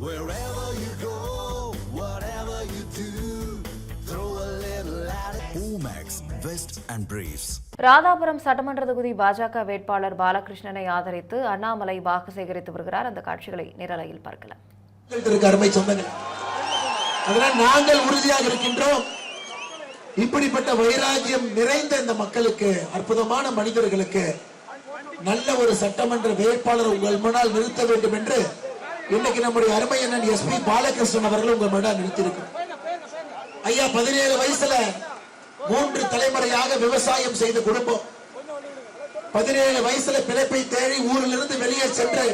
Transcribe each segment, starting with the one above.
Wherever you go, whatever you do, throw a little at it. Omax, Vest and Briefs. Radhapuram சட்டமன்ற தொகுதி பாஜக வேட்பாளர் பாலகிருஷ்ணனை ஆதரித்து அண்ணாமலை வாக்கு சேகரித்து வருகிறார். அந்த காட்சிகளை நேரலையில் பார்க்கலாம். நாங்கள் உறுதியாக இருக்கின்றோம். இப்படிப்பட்ட வைராகியம் நிறைந்த இந்த மக்களுக்கு, அற்புதமான மனிதர்களுக்கு நல்ல ஒரு சட்டமன்ற வேட்பாளர் உங்கள் முன்னால் நிறுத்த வேண்டும் என்று இன்னைக்கு நம்முடைய அருமை அண்ணன் எஸ்பி பாலகிருஷ்ணன் அவர்கள் உங்கள் முன்னால் நிறுத்தியிருக்கிறார். ஐயா 17 வயசுல 3 தலைமுறையாக விவசாயம் செய்த குடும்பம். 17 வயசுல பிழைப்பை தேடி ஊரிலிருந்து வெளியே சென்று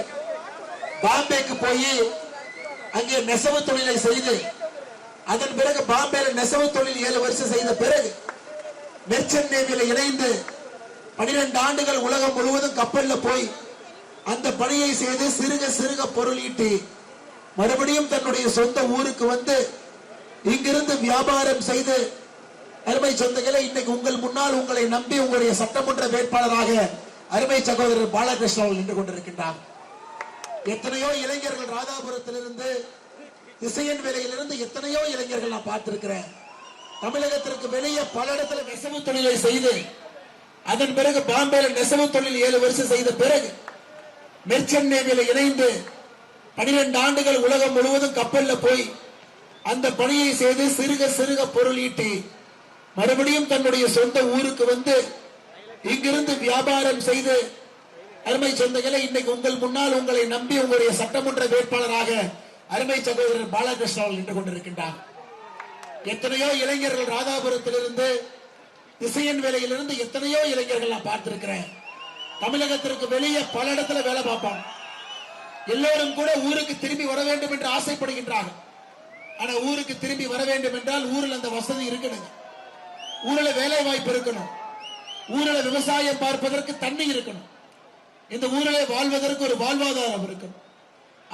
பாம்பேக்கு போய் அங்கே நெசவு தொழிலை செய்து, அதன் பிறகு பாம்பேல நெசவு தொழில் 7 வருஷம் செய்த பிறகு மெர்ச்சன்ட் நேவியில இணைந்து 12 ஆண்டுகள் உலகம் முழுவதும் கப்பல்ல போய் அந்த பணியை செய்து சிறுக சிறுக பொருள் ஈட்டி மறுபடியும் தன்னுடைய சொந்த ஊருக்கு வந்து இங்கிருந்து வியாபாரம் செய்து, அருமை சொந்தங்களே, இன்னைக்கு உங்கள் முன்னால் உங்களை நம்பி உங்களுடைய சட்டமன்ற வேட்பாளராக அருமை சகோதரர் பாலகிருஷ்ணன் அவர்கள் நின்று கொண்டிருக்கின்றார். எத்தனையோ இளைஞர்கள் ராதாபுரத்திலிருந்து, திசையன் வேலையிலிருந்து எத்தனையோ இளைஞர்கள் நான் பார்த்திருக்கிறேன். தமிழகத்திற்கு வெளியே பல இடத்துல நெசவு தொழிலை செய்து, அதன் பிறகு பாம்பேல நெசவு தொழில் 7 வருஷம் செய்த பிறகு மெர்ச்சன்ட் நேவியில இணைந்து 12 ஆண்டுகள் உலகம் முழுவதும் கப்பல்ல போய் அந்த பணியை செய்து சிறுக சிறுக பொருள் ஈட்டி மறுபடியும் தன்னுடைய சொந்த ஊருக்கு வந்து இங்கிருந்து வியாபாரம் செய்து, அருமை சொந்தங்களே, இன்னைக்கு உங்கள் முன்னால் உங்களை நம்பி உங்களுடைய சட்டமன்ற வேட்பாளராக அருமை சகோதரர் பாலகிருஷ்ணன் அவர்கள் நின்று கொண்டிருக்கின்றார். எத்தனையோ இளைஞர்கள் ராதாபுரத்திலிருந்து, திசையன் வேலையிலிருந்து எத்தனையோ இளைஞர்கள் நான் பார்த்திருக்கிறேன். தமிழகத்திற்கு வெளியே பல இடத்துல வேலை பார்ப்பாங்க. எல்லோரும் கூட ஊருக்கு திரும்பி வர வேண்டும் என்று ஆசைப்படுகின்றார்கள். ஆனா ஊருக்கு திரும்பி வர வேண்டும் என்றால் ஊரில் அந்த வசதி இருக்கணும், ஊரில் வேலை வாய்ப்பு இருக்கணும், ஊரில் விவசாயம் பார்ப்பதற்கு தண்ணி இருக்கணும், இந்த ஊரிலே வாழ்வதற்கு ஒரு வாழ்வாதாரம் இருக்கணும்.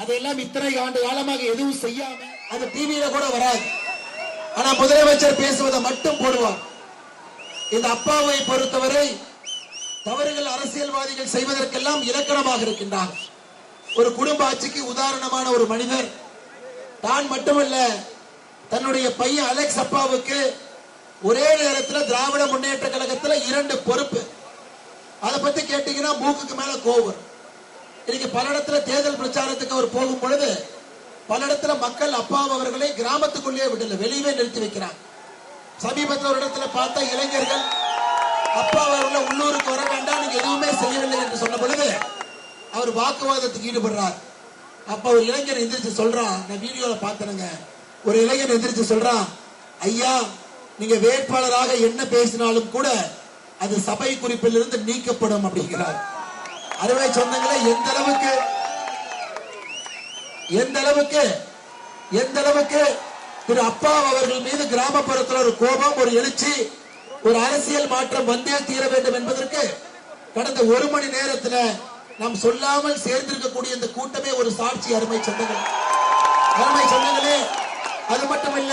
அதெல்லாம் இத்தனை ஆண்டு காலமாக எதுவும் செய்யாம அது டிவியில கூட வராது. ஆனா முதலமைச்சர் பேசுவதை மட்டும் போடுவார். இந்த அப்பாவை பொறுத்தவரை தவறுகள் அரசியல்வாதிகள் செய்வதற்கெல்லாம் இலக்கணமாக இருக்கின்றார். ஒரு குடும்ப ஆட்சிக்கு உதாரணமான ஒரு மனிதர். தான் மட்டுமல்ல, தன்னுடைய பையன் அலெக்ஸ் அப்பாவுக்கு ஒரே நேரத்தில் திராவிட முன்னேற்ற கழகத்தில் 2 பொறுப்பு. அதை பத்தி கேட்டீங்கன்னா மூக்குக்கு மேல கோவம். இன்னைக்கு பல இடத்துல தேர்தல் பிரச்சாரத்துக்கு அவர் போகும் பொழுது பல இடத்துல மக்கள் அப்பா அவர்களை கிராமத்துக்குள்ளேயே விடல, வெளியே நிறுத்தி வைக்கிறாங்க. சமீபத்தில் ஒரு இடத்துல பார்த்தா இளைஞர்கள் அப்பா அவர்களை உள்ளூருக்கு வர வேண்டாம், நீங்க எதுவுமே செய்யவில்லை என்று சொன்ன பொழுது அவர் வாக்குவாதத்துக்கு ஈடுபடுறார். அப்ப ஒரு இளைஞர் எந்திரிச்சு சொல்றான், நான் வீடியோல பார்த்தனுங்க, ஒரு இளைஞர் எந்திரிச்சு சொல்றான், ஐயா நீங்க வேட்பாளராக என்ன பேசினாலும் கூட அது சபை குறிப்பில் இருந்து நீக்கப்படும் அப்படிங்கிறார். அறுவை சொந்தங்களே, எந்த அளவுக்கு திரு அப்பா அவர்கள் மீது கிராமப்புறத்தில் ஒரு கோபம், ஒரு எழுச்சி, ஒரு அரசியல் மாற்றம் வந்தே தீர வேண்டும் என்பதற்கு கடந்த 1 மணி நேரத்தில் நாம் சொல்லாமல் சேர்ந்திருக்கக்கூடிய இந்த கூட்டமே ஒரு சாட்சி. அருமை சொந்தங்களே, அது மட்டுமல்ல,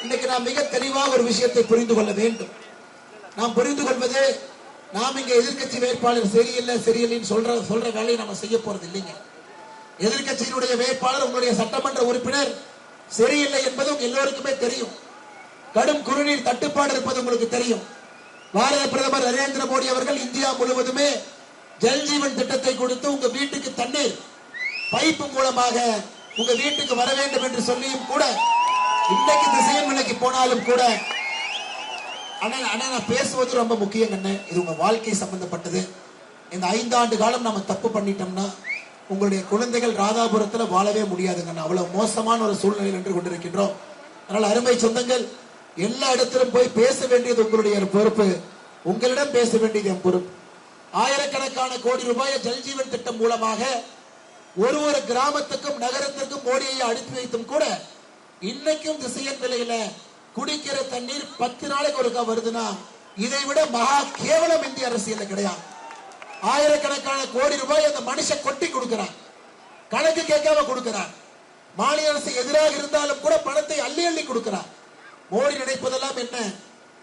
இன்னைக்கு நாம் மிக தெளிவாக ஒரு விஷயத்தை புரிந்து கொள்ள வேண்டும். நாம் புரிந்து கொள்வது, நாம் இங்க எதிர்கட்சி வேட்பாளர் சரியில்லைன்னு சொல்ற வேலையை நம்ம செய்ய போறது இல்லைங்க. எதிர்கட்சியினுடைய வேட்பாளர், உங்களுடைய சட்டமன்ற உறுப்பினர் சரியில்லை என்பது உங்க எல்லோருக்குமே தெரியும். கடும் குடிநீர் தட்டுப்பாடு இருப்பது உங்களுக்கு தெரியும். பாரத பிரதமர் நரேந்திர மோடி அவர்கள் இந்தியா முழுவதுமே ஜல்ஜீவன் திட்டத்தை கொடுத்து உங்க வீட்டுக்கு தண்ணீர் பைப்பு மூலமாக உங்க வீட்டுக்கு வர வேண்டும் என்று சொல்லியும் கூட, இன்னைக்கு திசையன் விலைக்கு போனாலும் கூட, நான் பேசுவது ரொம்ப முக்கியம். என்ன, இது உங்க வாழ்க்கை சம்பந்தப்பட்டது. இந்த 5 ஆண்டு காலம் நம்ம தப்பு பண்ணிட்டோம்னா உங்களுடைய குழந்தைகள் ராதாபுரத்துல வாழவே முடியாதுங்க. அவ்வளவு மோசமான ஒரு சூழ்நிலையில் நின்று கொண்டிருக்கின்றோம். அதனால அருமை சொந்தங்கள், எல்லா இடத்திலும் போய் பேச வேண்டியது உங்களுடைய பொறுப்பு, உங்களிடம் பேச வேண்டியது என் பொறுப்பு. ஆயிரக்கணக்கான கோடி ரூபாய் ஜல்ஜீவன் திட்டம் மூலமாக ஒரு கிராமத்துக்கும் நகரத்திற்கும் மோடியை அனுப்பி வைத்தும் கூட இன்னைக்கும் திசையன் விலையில குடிக்கிற தண்ணீர் 10 நாளைக்கு ஒருக்கா வருதுன்னா இதை விட மகா கேவலம் இந்திய அரசியல் கிடையாது. ஆயிரக்கணக்கான கோடி ரூபாய் அந்த மனுஷன் கொட்டி கொடுக்கிறார், கணக்கு கேட்காம கொடுக்கிறார். மாநில அரசு எதிராக இருந்தாலும் கூட பணத்தை அள்ளி அள்ளி கொடுக்கிறார். மோடி நினைப்பதெல்லாம் என்ன,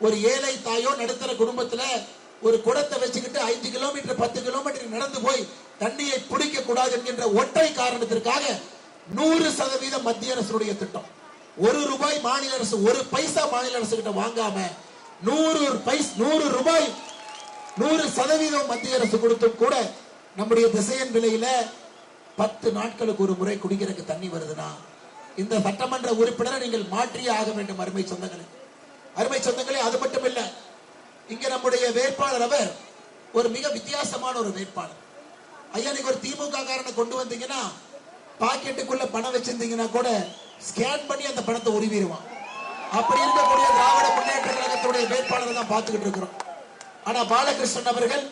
ஒரு ஏழை தாயோ நடுத்தர குடும்பத்துல ஒரு குடத்தை வச்சுக்கிட்டு 5 கிலோமீட்டர் 10 கிலோமீட்டர் நடந்து போய் தண்ணியை பிடிக்க கூடாது என்கின்ற ஒற்றை காரணத்திற்காக 100% மத்திய அரசுடைய திட்டம். 1 ரூபாய் மாநில அரசு 1 பைசா மாநில அரசு கிட்ட வாங்காம 100 ரூபாய் 100% மத்திய அரசு கொடுத்தும் கூட நம்முடைய திசையன் விலையில 10 நாட்களுக்கு ஒரு முறை குடிக்கிறதுக்கு தண்ணி வருதுன்னா இந்த சட்டமன்ற உறுப்பினரை நீங்கள் மாற்றியே ஆக வேண்டும். அருமை சொந்தங்களே, அது மட்டும் இல்ல, இங்க நம்முடைய வேட்பாளர் அவர் ஒரு மிக வித்தியாசமான ஒரு வேட்பாளர். ஐயா, நீங்க ஒரு திமுக காரனை கொண்டு வந்தீங்கன்னா பாக்கெட்டுக்குள்ள பணம் வச்சிருந்தீங்கன்னா கூட ஸ்கேன் பண்ணி அந்த பணத்தை உருவிடுவான். அப்படி இருக்கக்கூடிய திராவிட முன்னேற்ற கழகத்துடைய வேட்பாளரை தான் பார்த்துக்கிட்டு இருக்கிறோம். ஆனா பாலகிருஷ்ணன் அவர்கள்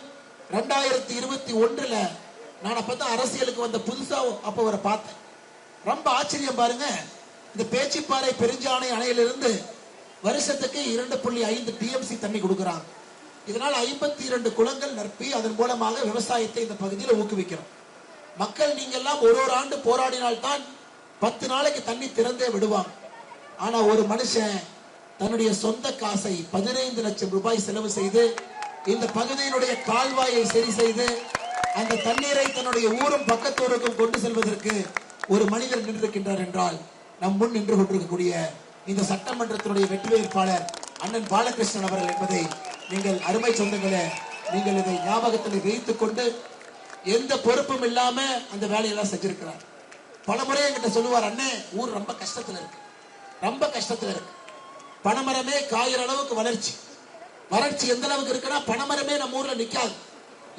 2021 நான் அப்பதான் அரசியலுக்கு வந்த புதுசா அப்ப அவரை பார்த்தேன். ரொம்ப ஆச்சரியம் பாருங்க. இந்த பேச்சிப்பாறை பெருஞ்சாணை அணையிலிருந்து வருஷத்துக்கு 2.5 டிஎம்சி தண்ணி கொடுக்கிறாங்க. இதனால் 52 குளங்கள் நிரப்பி அதன் மூலமாக விவசாயத்தை இந்த பகுதியில் ஊக்குவிக்கிறோம். மக்கள் நீங்க எல்லாம் ஒரு ஆண்டு போராடினால்தான் 10 நாளைக்கு தண்ணி திறந்தே விடுவாங்க. ஆனா ஒரு மனுஷன் தன்னுடைய சொந்த காசை 15 லட்சம் ரூபாய் செலவு செய்து இந்த பகுதியினுடைய கால்வாயை சரி செய்து அந்த தண்ணீரை தன்னுடைய ஊரும் பக்கத்தூருக்கும் கொண்டு செல்வதற்கு ஒரு மனிதர் நின்றிருக்கின்றார் என்றால் நம் முன் நின்று கொண்டிருக்கக்கூடிய இந்த சட்டமன்றத்தினுடைய வெற்றி வேட்பாளர் அண்ணன் பாலகிருஷ்ணன் அவர்கள் என்பதை நீங்கள் அருமை சொந்தங்களே, நீங்கள் இதை ஞாபகத்தில் வைத்துக் கொண்டு எந்த பொறுப்பும் இல்லாம அந்த வேலையெல்லாம் செஞ்சிருக்கிறார். பல முறை என்கிட்ட சொல்லுவார், அண்ணே ஊர் ரொம்ப கஷ்டத்துல இருக்கு. பனைமரமே காயிற அளவுக்கு வறட்சி எந்த அளவுக்கு இருக்குன்னா பனைமரமே நம்ம ஊர்ல நிக்காது.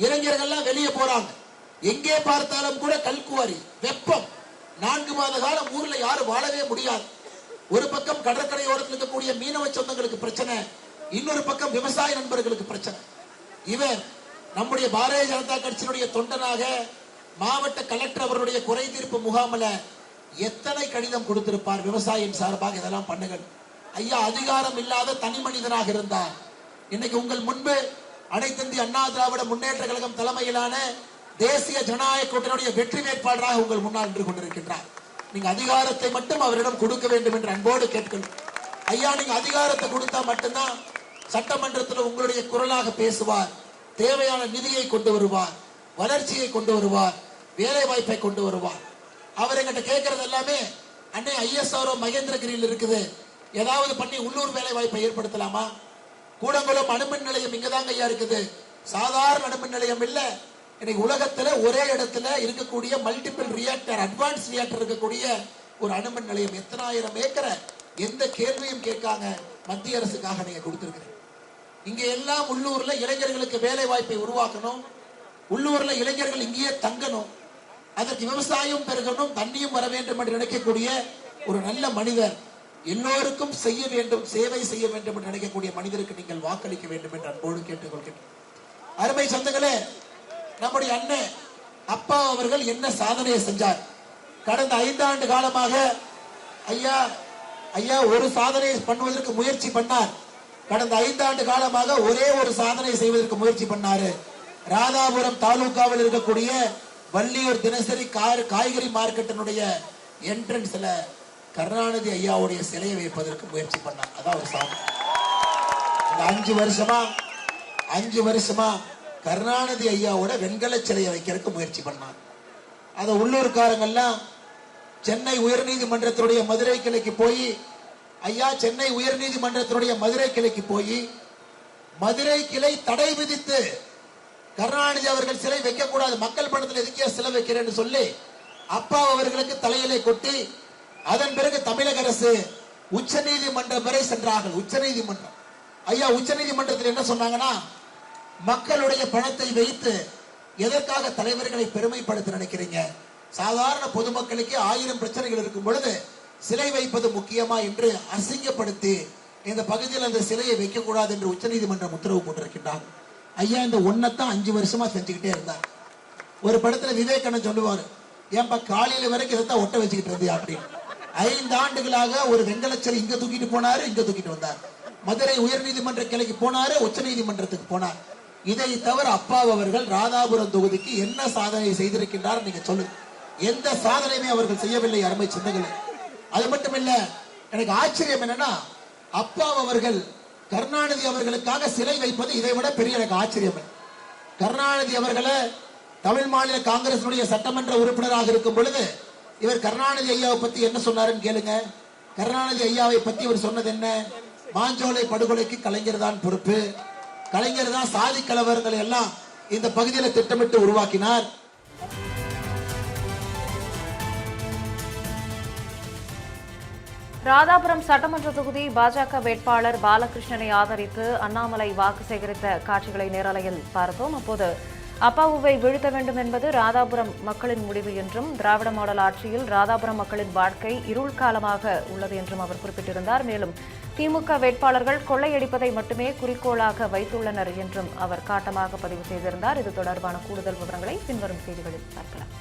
இளைஞர்கள்லாம் வெளியே போறாங்க. எங்கே பார்த்தாலும் கூட கல்குவாரி, வெப்பம். 4 மாத காலம் ஊர்ல யாரும் வாழவே முடியாது. ஒரு பக்கம் கடற்கரை ஓரத்தில் இருக்கக்கூடிய மீனவ சொந்தங்களுக்கு பிரச்சனை, இன்னொரு பக்கம் விவசாய நண்பர்களுக்கு பிரச்சனை. இவர் நம்முடைய பாரதிய ஜனதா கட்சியினுடைய தொண்டனாக மாவட்ட கலெக்டர் அவருடைய குறை தீர்ப்பு முகாமில் எத்தனை கடிதம் கொடுத்திருப்பார். விவசாயம் சார்பாக இதெல்லாம் பண்ணுங்கள் ஐயா. அதிகாரம் இல்லாத தனி மனிதனாக இருந்தார். இன்னைக்கு உங்கள் முன்பு அனைத்து இந்திய அண்ணா திராவிட முன்னேற்ற கழகம் தலைமையிலான தேசிய ஜனநாயக கூட்டணியுடைய வெற்றி வேட்பாளராக உங்கள் முன்னால் நின்று கொண்டிருக்கின்றார். நீங்க அதிகாரத்தை மட்டும் அவரிடம் கொடுக்க வேண்டும் என்று அன்போடு கேட்கணும். ஐயா, நீங்க அதிகாரத்தை கொடுத்தா மட்டும்தான் சட்டமன்றத்தில் உங்களுடைய குரலாக பேசுவார், தேவையான நிதியை கொண்டு வருவார், வளர்ச்சியை கொண்டு வருவார், வேலை வாய்ப்பை கொண்டு வருவார். அவர் எங்கிட்ட கேட்கறது எல்லாமே, அன்னை ஐஎஸ்ஆர்ஓ மகேந்திரகிரியில் இருக்குது, ஏதாவது பண்ணி உள்ளூர் வேலை வாய்ப்பை ஏற்படுத்தலாமா? கூடங்குளம் அணுமின் நிலையம் இங்கதாங்க ஐயா இருக்குது, சாதாரண அணுமின் நிலையம் இல்ல. இன்னைக்கு உலகத்துல ஒரே இடத்துல இருக்கக்கூடிய மல்டிபிள் ரியாக்டர், அட்வான்ஸ் ரியாக்டர் இருக்கக்கூடிய ஒரு அணுமின் நிலையம். எத்தனாயிரம் ஏக்கரை எந்த கேள்வியும் கேட்காங்க மத்திய அரசுக்காக நீங்க கொடுத்திருக்கிறீங்க. இங்க எல்லாம் உள்ளூர்ல இளைஞர்களுக்கு வேலை வாய்ப்பை உருவாக்கணும், உள்ளூர்ல இளைஞர்கள் இங்கேயே தங்கணும், அதற்கு விவசாயம் பெருகணும், தண்ணியும் வர வேண்டும் என்று நினைக்கக்கூடிய ஒரு நல்ல மனிதர், எல்லோருக்கும் செய்ய வேண்டும், சேவை செய்ய வேண்டும் என்று நினைக்கக்கூடிய மனிதருக்கு நீங்கள் வாக்களிக்க வேண்டும் என்று அன்போடு கேட்டுக்கொள்கிறேன். அருமை சொந்தங்களே, நம்முடைய அண்ணன் அப்பா அவர்கள் என்ன சாதனையை செஞ்சார்? கடந்த 5 ஆண்டு காலமாக ஐயா ஒரு சாதனை பண்ணுவதற்கு முயற்சி பண்ணார். கடந்த 5 ஆண்டு காலமாக ஒரே ஒரு சாதனை செய்வதற்கு முயற்சி பண்ணாரு. ராதாபுரம் தாலுகாவில் இருக்கக்கூடிய வள்ளியூர் தினசரி காய்கறி மார்க்கெட்டினுடைய என்ட்ரன்ஸ்ல கருணாநிதி ஐயாவுடைய சிலையை வைப்பதற்கு முயற்சி பண்ணார். அதான் ஒரு சாதனை. 5 வருஷமா கருணாநிதி ஐயாவோட வெண்கல சிலையை வைக்கிறதுக்கு முயற்சி பண்ணார். அத உள்ளூர்காரங்கெல்லாம் சென்னை உயர்நீதிமன்றத்தினுடைய மதுரை கிளைக்கு போய், ஐயா சென்னை உயர்நீதிமன்றத்தினுடைய மதுரை கிளைக்கு போய் மதுரை கிளை தடை விதித்து கருணாநிதி அவர்கள் சிலை வைக்க கூடாது, மக்கள் பணத்தில் எதுக்கே சிலை வைக்கிறேன்னு சொல்லி அப்பா அவர்களுக்கு தலையிலே கொட்டி, அதன் பிறகு தமிழக அரசு உச்ச நீதிமன்றம் வரை சென்றார்கள். உச்சநீதிமன்றம் ஐயா உச்சநீதிமன்றத்தில் என்ன சொன்னாங்கன்னா, மக்களுடைய பணத்தை வைத்து எதற்காக தலைவர்களை பெருமைப்படுத்த நினைக்கிறீங்க? சாதாரண பொதுமக்களுக்கு 1000 பிரச்சனைகள் இருக்கும் பொழுது சிலை வைப்பது முக்கியமா என்று அசிங்கப்படுத்தி இந்த பகுதியில் அந்த சிலையை வைக்க கூடாது என்று உச்சநீதிமன்றம் உத்தரவு போட்டிருக்கின்றார். ஐயா இந்த ஒன்னத்தான் 5 வருஷமா செஞ்சுக்கிட்டே இருந்தார். ஒரு படத்துல விவேகானந்தர் சொல்லுவாரு, ஏன்பா காலையில வரைக்கும் இதைத்தான் ஒட்ட வச்சுக்கிட்டு இருந்தியா அப்படின்னு. 5 ஆண்டுகளாக ஒரு வெங்கலச்சலை இங்க தூக்கிட்டு போனாரு, இங்க தூக்கிட்டு வந்தார். மதுரை உயர்நீதிமன்ற கிளைக்கு போனாரு, உச்ச நீதிமன்றத்துக்கு போனார். இதை தவிர அப்பா அவர்கள் ராதாபுரம் தொகுதிக்கு என்ன சாதனை செய்திருக்கின்றார் நீங்க சொல்லுங்க. எந்த சாதனையுமே அவர்கள் செய்யவில்லை. அருமை சின்னங்களே, அது மட்டும் இல்ல, எனக்கு ஆச்சரியம் என்னன்னா, அப்பா அவர்கள் கருணாநிதி அவர்களுக்காக சிலை வைப்பது இதை விட பெரிய எனக்கு ஆச்சரியம். கருணாநிதி அவர்களை தமிழ் மாநில காங்கிரசுடைய சட்டமன்ற உறுப்பினராக இருக்கும் பொழுது இவர் கருணாநிதி ஐயாவை பத்தி என்ன சொன்னாருன்னு கேளுங்க. கருணாநிதி ஐயாவை பத்தி இவர் சொன்னது என்ன? மாஞ்சோலை படுகொலைக்கு கலைஞர் தான் பொறுப்பு, கலைஞர் தான் சாதி கலவரங்களை எல்லாம் இந்த பகுதியில் திட்டமிட்டு உருவாக்கினார். ராதாபுரம் சட்டமன்ற தொகுதி பாஜக வேட்பாளர் பாலகிருஷ்ணனை ஆதரித்து அண்ணாமலை வாக்கு சேகரித்த காட்சிகளை நேரலையில் பார்த்தோம். அப்போது அப்பாவுவை வீழ்த்த வேண்டும் என்பது ராதாபுரம் மக்களின் முடிவு என்றும், திராவிட மாடல் ஆட்சியில் ராதாபுரம் மக்களின் வாழ்க்கை இருள் காலமாக உள்ளது என்றும் அவர் குறிப்பிட்டிருந்தார். மேலும் திமுக வேட்பாளர்கள் கொள்ளையடிப்பதை மட்டுமே குறிக்கோளாக வைத்துள்ளனர் என்றும் அவர் காட்டமாக பதிவு செய்திருந்தார். இது தொடர்பான கூடுதல் விவரங்களை பின்வரும் செய்திகளில் பார்க்கலாம்.